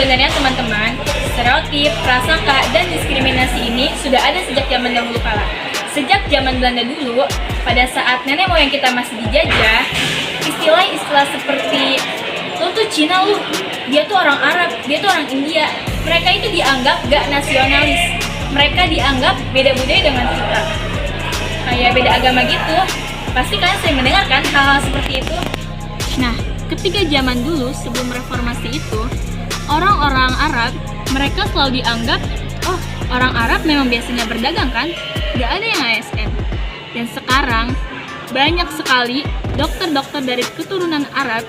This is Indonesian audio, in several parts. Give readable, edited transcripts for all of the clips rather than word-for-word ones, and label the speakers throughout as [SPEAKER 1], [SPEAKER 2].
[SPEAKER 1] sebenarnya teman-teman, stereotip, prasangka, dan diskriminasi ini sudah ada sejak zaman dahulu kala. Sejak zaman Belanda dulu, pada saat nenek moyang kita masih dijajah, istilah-istilah seperti lu tuh Cina lu, dia tuh orang Arab, dia tuh orang India, mereka itu dianggap gak nasionalis. Mereka dianggap beda budaya dengan kita, kayak beda agama gitu. Pasti kalian sering mendengarkan hal-hal seperti itu. Nah, ketika zaman dulu sebelum reformasi itu, orang-orang Arab, mereka selalu dianggap, oh orang Arab memang biasanya berdagang kan? Gak ada yang ASN. Dan sekarang, banyak sekali dokter-dokter dari keturunan Arab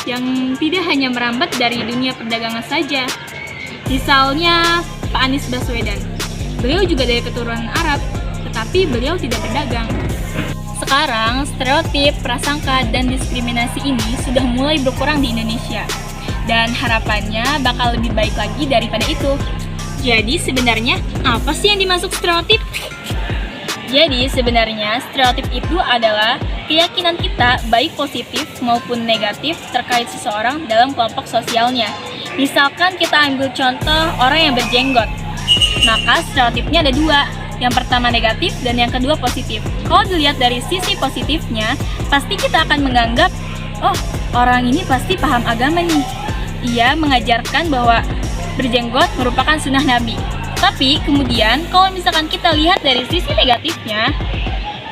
[SPEAKER 1] yang tidak hanya merambat dari dunia perdagangan saja. Misalnya Pak Anies Baswedan. Beliau juga dari keturunan Arab, tetapi beliau tidak berdagang. Sekarang, stereotip, prasangka, dan diskriminasi ini sudah mulai berkurang di Indonesia. Dan harapannya bakal lebih baik lagi daripada itu. Jadi sebenarnya, apa sih yang dimaksud stereotip? Jadi sebenarnya, stereotip itu adalah keyakinan kita baik positif maupun negatif terkait seseorang dalam kelompok sosialnya. Misalkan kita ambil contoh orang yang berjenggot. Maka stereotipnya ada dua. Yang pertama negatif dan yang kedua positif. Kalau dilihat dari sisi positifnya, pasti kita akan menganggap, oh orang ini pasti paham agama nih. Ia mengajarkan bahwa berjenggot merupakan sunnah Nabi. Tapi kemudian kalau misalkan kita lihat dari sisi negatifnya,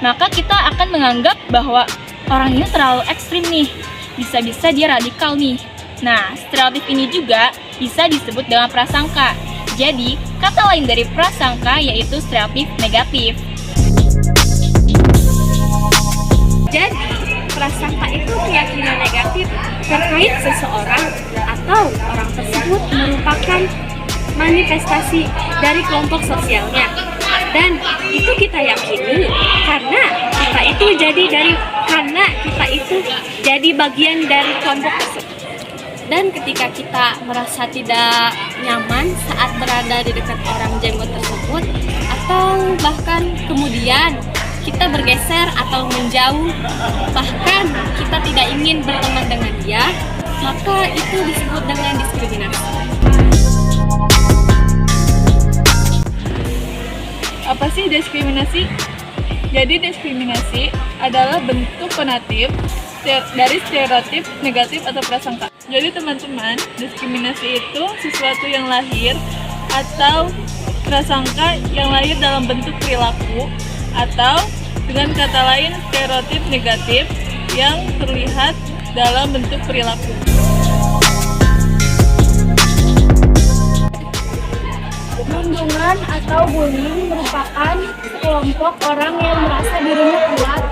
[SPEAKER 1] maka kita akan menganggap bahwa orang ini terlalu ekstrim nih. Bisa-bisa dia radikal nih. Nah, stereotip ini juga bisa disebut dengan prasangka. Jadi, kata lain dari prasangka yaitu stereotip negatif.
[SPEAKER 2] Jadi, prasangka itu keyakinan negatif terkait seseorang atau orang tersebut merupakan manifestasi dari kelompok sosialnya. Dan itu kita yakini karena kita itu jadi bagian dari kelompok tersebut. Dan ketika kita merasa tidak nyaman saat berada di dekat orang jenggot tersebut, atau bahkan kemudian kita bergeser atau menjauh, bahkan kita tidak ingin berteman dengan dia, maka itu disebut dengan diskriminasi.
[SPEAKER 3] Apa sih diskriminasi? Jadi diskriminasi adalah bentuk konatif dari stereotip negatif atau prasangka. Jadi teman-teman, diskriminasi itu sesuatu yang lahir atau prasangka yang lahir dalam bentuk perilaku, atau dengan kata lain stereotip negatif yang terlihat dalam bentuk perilaku.
[SPEAKER 2] Perundungan atau bullying merupakan kelompok orang yang merasa dirinya kuat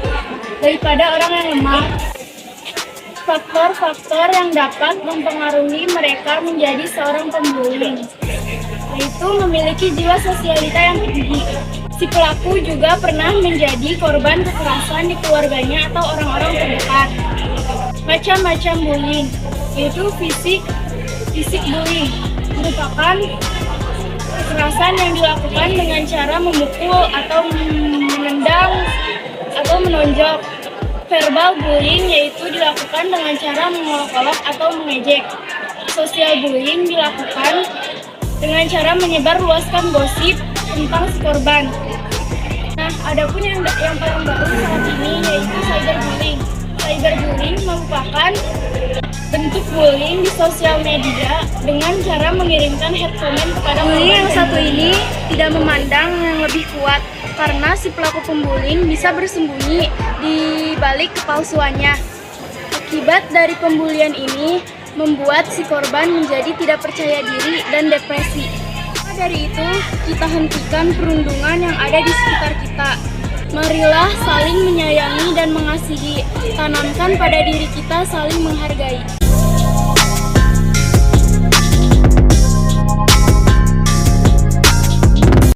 [SPEAKER 2] daripada orang yang lemah. Faktor-faktor yang dapat mempengaruhi mereka menjadi seorang pembuli, yaitu memiliki jiwa sosialita yang tinggi. Si pelaku juga pernah menjadi korban kekerasan di keluarganya atau orang-orang terdekat. Macam-macam bullying, yaitu fisik bullying, merupakan kekerasan yang dilakukan dengan cara memukul atau menendang atau menonjok. Verbal bullying yaitu dilakukan dengan cara mengolok-olok atau mengejek. Sosial bullying dilakukan dengan cara menyebarluaskan gosip tentang si korban. Nah, adapun yang paling baru saat ini yaitu cyberbullying. Cyberbullying merupakan bentuk bullying di sosial media dengan cara mengirimkan hate comment kepada
[SPEAKER 4] bullying yang satu ini tidak memandang yang lebih kuat karena si pelaku pembuliing bisa bersembunyi di balik kepalsuannya. Akibat dari pembulian ini membuat si korban menjadi tidak percaya diri dan depresi. Maka dari itu, kita hentikan perundungan yang ada di sekitar kita. Marilah saling menyayangi dan mengasihi, tanamkan pada diri kita saling menghargai.